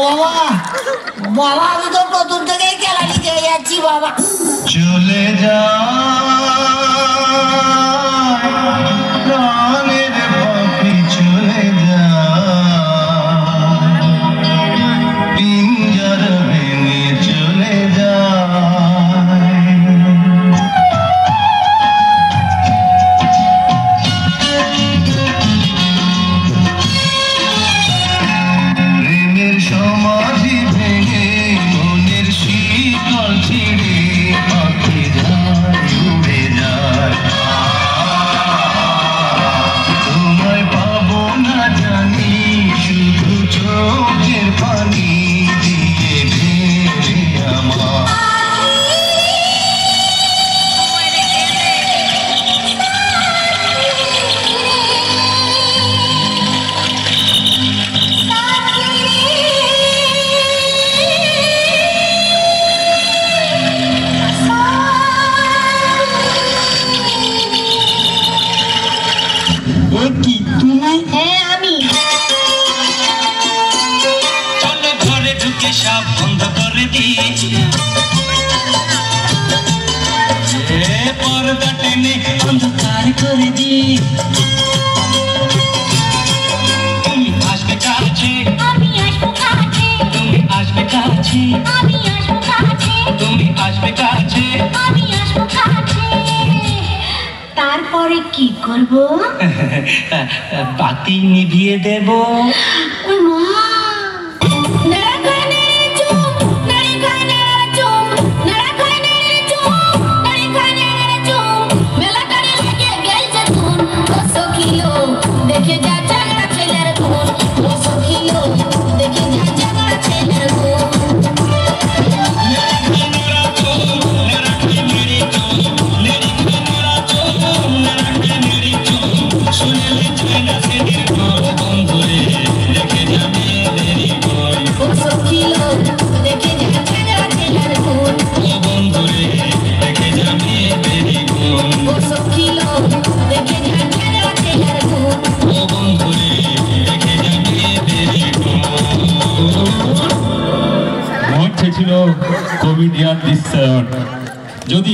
বাবা বাবা আমি তো প্রথম থেকেই খেলা লিখে যাচ্ছি বাবা। চলে যা প্রাণের পাখি চলে যা, পিঞ্জর ভেঙে চলে যা। প্রেমের সমাধি ভেঙে মনের শীতল ছিঁড়ে পাখি যায় উড়ে যায়। তোমায় পাবো না জানি, শুধু চোখের পানি দিয়ে ভেবে আমার। কি তুমি? হ্যাঁ আমি। চলো ঘরে ঢুকে সব বন্ধ করে দিয়েছি, পর্দা টেনে অন্ধকার করে দিই। তুমি আসবে কাছে, আমি আসবো কাছে, তুমি আসবে কাছে, আমি আসবো কাছে, তুমি আসবে কাছে। আমি আসবো কাছে। তারপরে কি করব? বাতি নিভিয়ে দেব। ওই মা, নাড়া করে নেড়ে চুপ, নাড়ি করে নেড়ে চুপ, নাড়া করে নেড়ে চুপ, নাড়ি করে নেড়ে চুপ। মেলাটারে লেগে গেছে ধুন, ও সখিলো দেখে যা ঝগড়া ছেলের গুণ, ও সখিলো দেখে যা ঝগড়া ছেলের গুণ। ও সখিলো দেখে যা ঝগড়া ছেলের গুণ, ও সখিলো দেখে যা ঝগড়া ছেলের গুণ। মঞ্চে ছিল কমেডিয়ান দৃশ্যায়ন। যদি